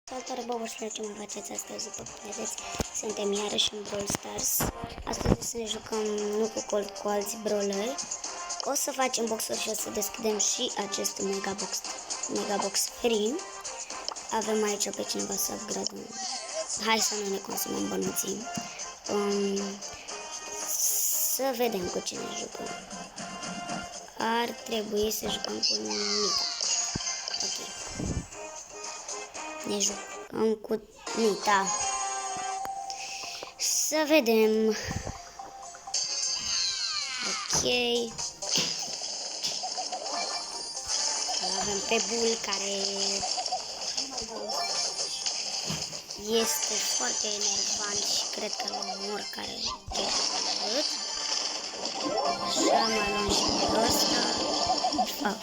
Salutare, băușilor, ce mă faceți astăzi? După cum vedeți, suntem iarăși în Brawl Stars. Astăzi o să ne jucăm nu cu Colt, cu alți brawleri. O să facem boxuri și o să deschidem și acest megabox free. Avem aici pe cineva să upgradăm. Hai să nu ne consumăm bănuții. Să vedem cu cine jucăm. Ar trebui să jucăm cu Nita. Ok. Ne jucăm cu Nita. Să vedem. Ok. Avem pe Bull, care este foarte enervant și cred că mor care te și mai luăm și pe ăsta.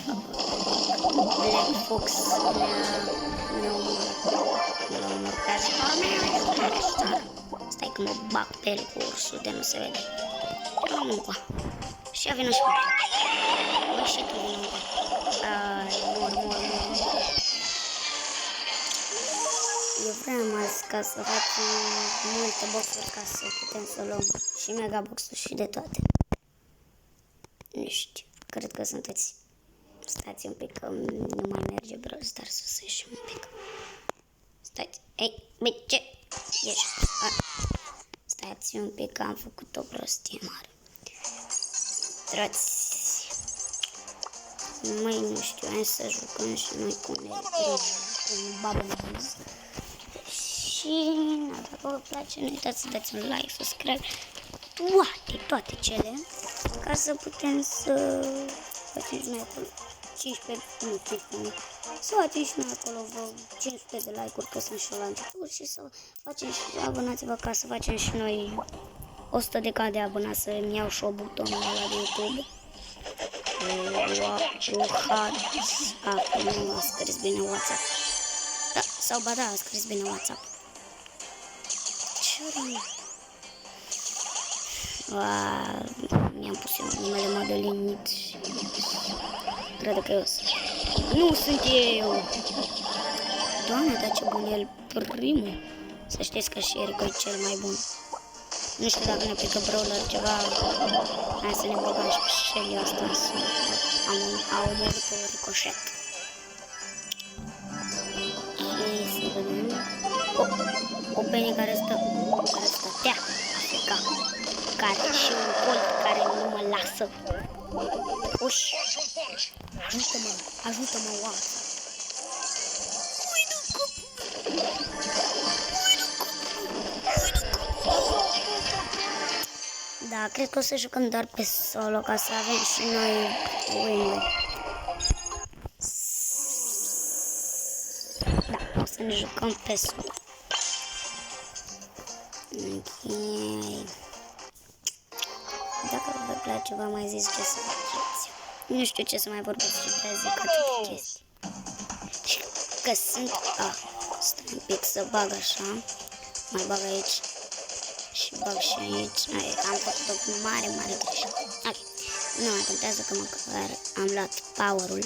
Black Fox ne-a omor pe asta. Stai că mă bag pe el cu ursul de nu se vede. Eu am încoa. Și a vină și pe tine. Bă, și tu vină încoa. Mor. Eu vreau azi ca să facem multe boxuri ca să putem să luăm și megaboxuri și de toate. Nu știu, cred că sunteți. Stați un pic că nu mai merge Brawl Stars, să ieșim un pic. Stați, ei, bă, ce? Ieși. Stați un pic că am făcut o prostie mare. Trați. Mai nu știu, hai să jucăm și noi cu un babă. Și dacă vă place, nu uitați să dați un like, subscribe, toate cele, ca să putem să facem și noi acolo 15.000, să facem și noi acolo 500 de like-uri, că sunt și eu la început, și să facem și abonați-vă ca să facem și noi 100k de abonați, să-mi iau și o butonul ăla de YouTube. Nu a scris bine WhatsApp. Da, sau ba da, a scris bine WhatsApp. Mi-am pus eu numele Madeline și cred că eu sunt. Nu sunt eu! Doamne, dar ce bun e el primul! Să știți că și Eric e cel mai bun. Nu știu dacă ne pică brawler ceva. Hai să ne băgăm și pe Shelly asta. Am omorât pe Ricochet. Ok, să vedem. O Penny care stătea Africa. Care și un Colt care nu mă lasă. Uși! Ajută-mă, oameni! Da, cred că o să jucăm doar pe solo ca să avem și noi win. Da, o să ne jucăm pe solo. Ok. Dacă vă place, v-am mai zis ce să faceți. Nu știu ce să mai vorbesc și de zic atâtea chestii. Și că sunt... stai un pic să bag așa. Mai bag aici. Și bag și aici. Am făcut o mare greșeală. Ok. Nu mai contează că măcar am luat power-ul.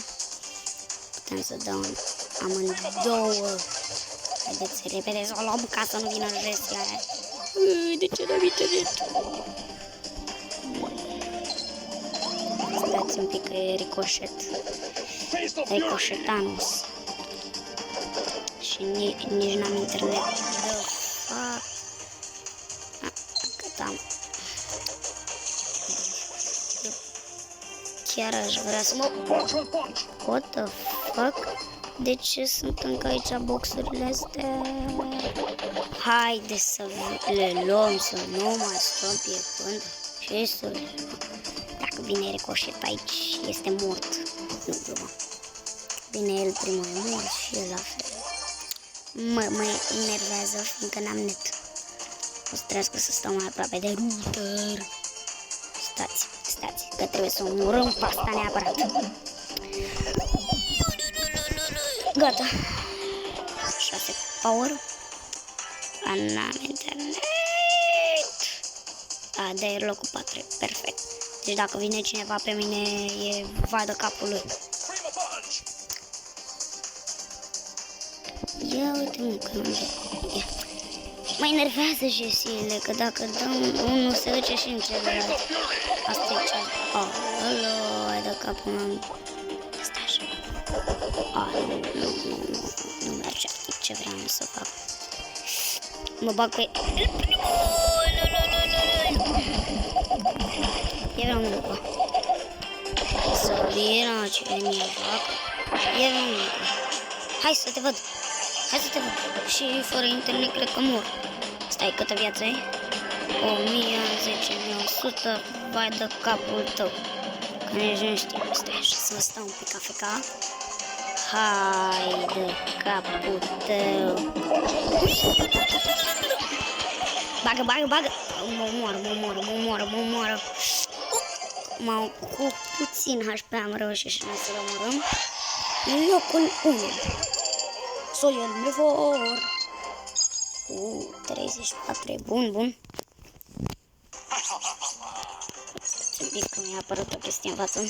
Putem să dăm amândouă. Haideți repede să o luăm ca să nu vină restia aia. De ce n-am internet? Stați un pic că e Ricochet. Ricochetanus. Și nici n-am internet. The fuck? Cât am? Chiar aș vrea să mă... What the fuck? De ce sunt încă aici boxurile astea? Haide să le luăm, să nu mai stăm piepând și să le luăm. Dacă vine Ricochet aici, este mort. Nu, glumă. Vine el primul, e mort și el la fel. Mă enervează, fiindcă n-am net. O să trească să stau mai aproape de router. Stați, că trebuie să omorâm pe asta neapărat. Gata. 6 power. N-am internet. De e locul 4. Perfect. Deci dacă vine cineva pe mine, e vadă capul lui. Ia uite mă că ia. Mă enervează Jesile, că dacă dăm unul se duce și în celălalt. Asta e cel. Alo, hai de capul meu. Stai așa. Nu merge atât ce vreau să fac. Mă bag pe... E vreau un lucru. Să vină ce mi-e joc. E vreau un lucru. Hai să te văd. Hai să te văd. Și fără internet cred că mor. Stai, câtă viață ai? 1000, 10.100. Vai de capul tău. Că nici nu știu. Stai așa să vă stau un pic afeca. Hai de capul tău. Bagă, bagă, bagă. Mă omoară. Cu puțin HP am reușit și noi să-l omorâm. Locul 1. Soiul Mevor. 34. Bun. Ți-am că mi-a apărut o chestie în față.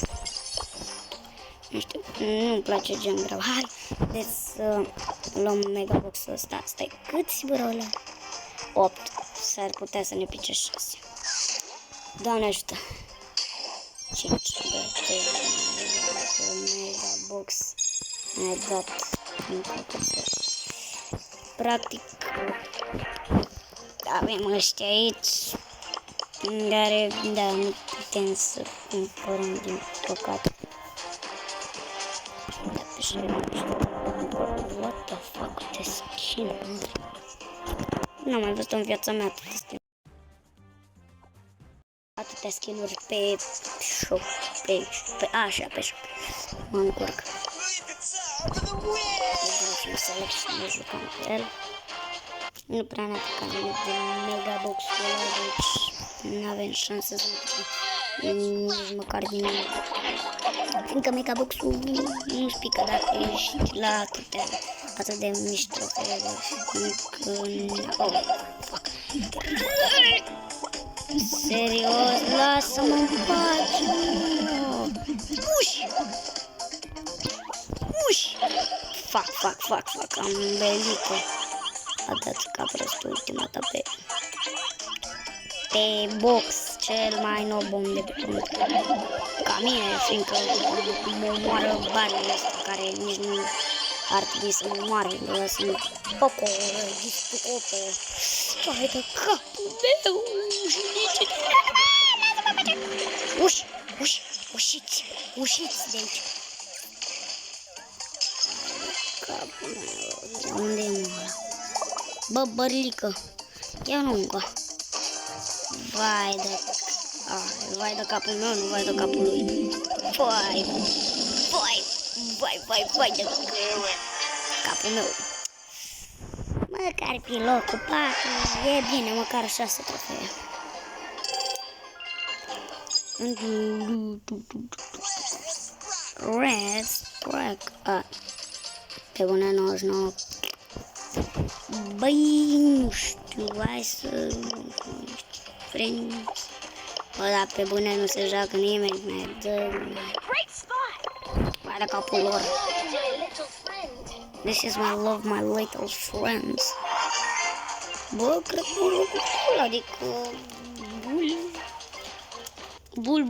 Nu știu, nu-mi place gen greu. Hai, deci să luăm megabox-ul ăsta. Stai, câți brole? 8. S-ar putea să ne pice 6. Doamne ajută. 5 de megabox. Mi-a dat practic avem ăștia aici care, da, nu putem să cumpărăm din păcate. Da, pe și what the fuck, ce skin. N-am mai văzut în viața mea atâtea skin-uri pe shop, pe așa, pe shop. Mă încurc. Vreau să aleg și ne jucăm cu el. Nu prea ne apucăm de megabox-ul ăla, deci nu avem șanse să ne nici măcar din el. Fiindcă megabox-ul nu spică dacă ești la atât de mici trofee. Oh, fuck. Serios, lasă-mă în pace. Uși! Fuck, am belică. A dat ca prost ultima dată pe box, cel mai nou bun de pe pământ. Ca mine, fiindcă mă omoară barele astea, care nici nu ar trebui să mă omoare. Sunt poco, distucope. Hai de capul meu și nici... Ușiți de aici. Capul meu, unde e moara? Bă, bărlică, ia nu încă. Vai de capul meu, nu vai de capul lui. Vai de capul meu. Măcar pe locul 4, e bine, măcar 6 trofee. Red Sprack. Pe bune 99. Băi, nu știu, hai să... Friends. Bă, da, pe bune nu se joacă nimeni, mai dă... Vai de capul lor. This is my love, my little friends. Bă, cred că e locul cool, adică... Bun.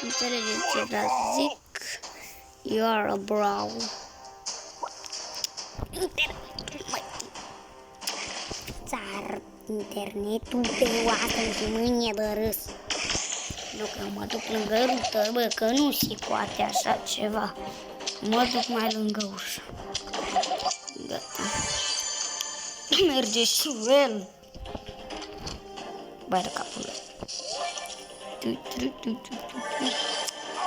Înțelegeți ce vreau să zic? You are a bro. Țar internetul de oasă și mâine de râs. Eu că mă duc lângă rută, bă, că nu se poate așa ceva. Mă duc mai lângă ușă. Gata. Merge și el. Bai de capul lui.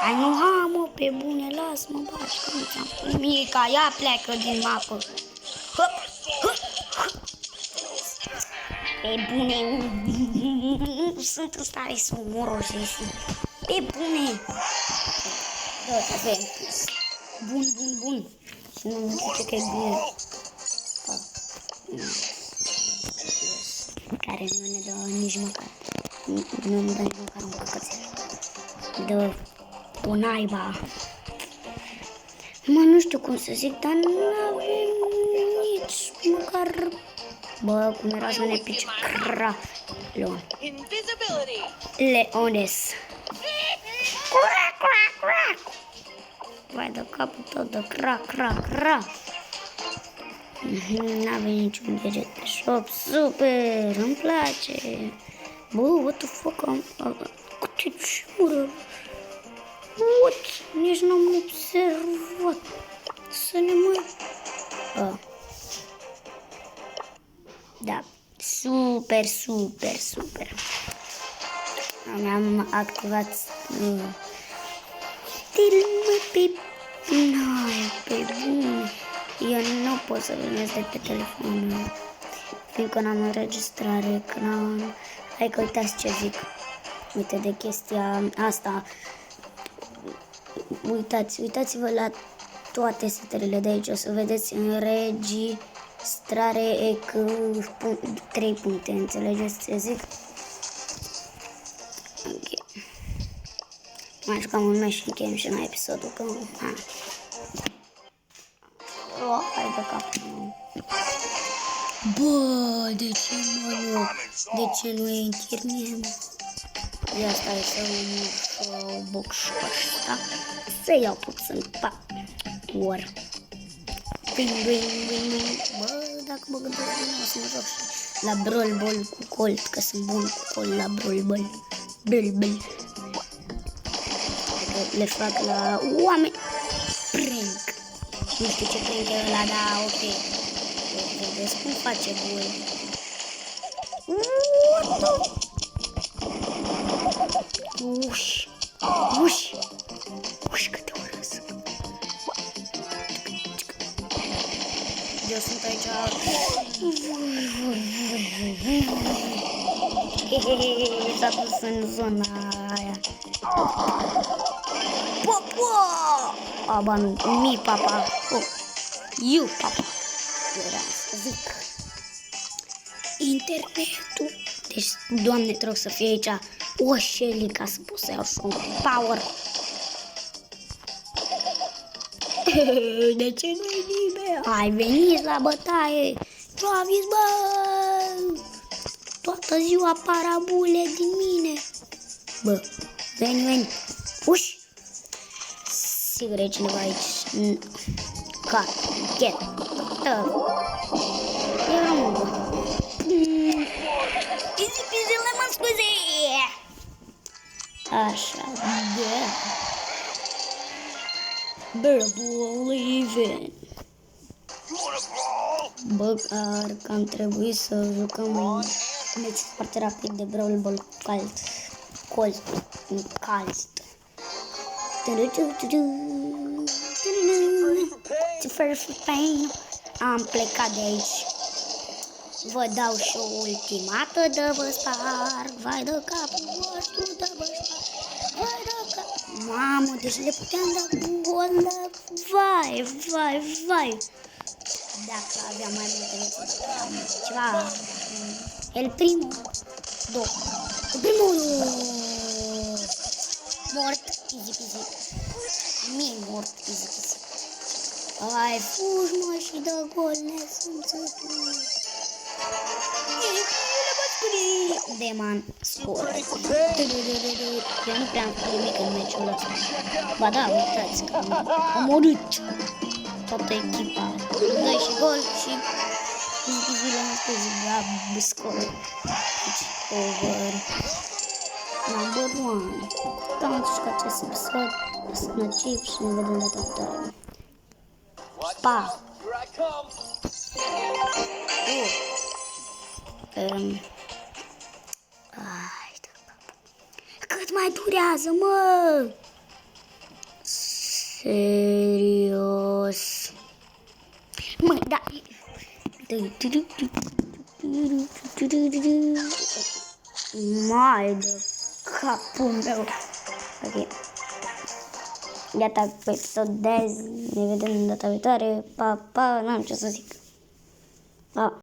Ai nu, ha, mă, pe bune, las-mă, baci, că nu ți-am pus mica, ia pleacă din mapă. Pe bune, nu sunt în stare să omor o Jessie. Pe bune. Da, avem. Bun. Și nu zice că e bine. Care nu ne dă nici măcar. Nu-mi dă nici măcar un căcățel. Dă o naiba. Mă, nu știu cum să zic, dar nu avem nici măcar... Bă, cum era să ne pice Leon. Leones. Vai de capul tău de cra. N-avem niciun deget pe shop. Super, îmi place. Bă, what the fuck, câte ciură. What? Nici n-am observat. Să ne mai... Da, super. Am activat N-ai, pe bune. Eu nu pot să venesc de pe telefon, fiindcă n-am înregistrare ecran. Hai că uitați ce zic. Uite de chestia asta. Uitați-vă la toate setările de aici. O să vedeți înregistrare 3 puncte. Înțelegeți ce zic? Ok. Mai jucam un meci și încheiem și la episodul. Că... hai de capul meu. Bă, de ce nu e închirnie? Ia stai să iau boxul ăsta. Să iau puțin power. Bing. Bă, dacă mă gândesc o să mă joc și la Brawl Ball cu Colt, că sunt bun cu Colt la Brawl Ball. Le fac la oameni. Prank. Nu știu ce prank e ăla, dar ok. Vedeți cum face voi. Uși, câte urăsc. Eu sunt aici. S-a dus în zona aia. Aba nu, mi papa. Eu papa. Era să zic. Internetul. Deci, Doamne, trebuie să fie aici o Shelly ca să pot să iau și un power. De ce nu-i nimeni? Ai venit la bătaie. Travis, bă! Toată ziua parabule din mine. Bă, veni. Uși! Sigur e cineva aici. Get. Era un bă. Easy peasy lemon squeezy. Așa, Believe. Bă, că am trebuit să jucăm deci foarte rapid de Brawl Ball Colt. Am plecat de aici. Vă dau și o ultimată de vă sparg. Vai de capul vostru de vă sparg. Vai de capul. Mamă, deci le puteam da golă. Vai. Dacă aveam mai multe ceva. El primul. Mort, easy peasy. Mort, easy peasy. Hai, fugi, mă, și dă gol, Deman scor. Eu nu prea am făcut nimic în meciul ăsta. Ba da, uitați că am omorât toată echipa. Dă și gol și zile noastre la scor. Deci, over. Number 1. Cam am jucat acest episod. Sănăciv și ne vedem data viitoare. Pa! Cât mai durează, mă? Serios? Măi, da. Mai de capul meu. Ok. Gata cu episod de azi. Ne vedem data viitoare. Pa, n-am ce să zic. Pa.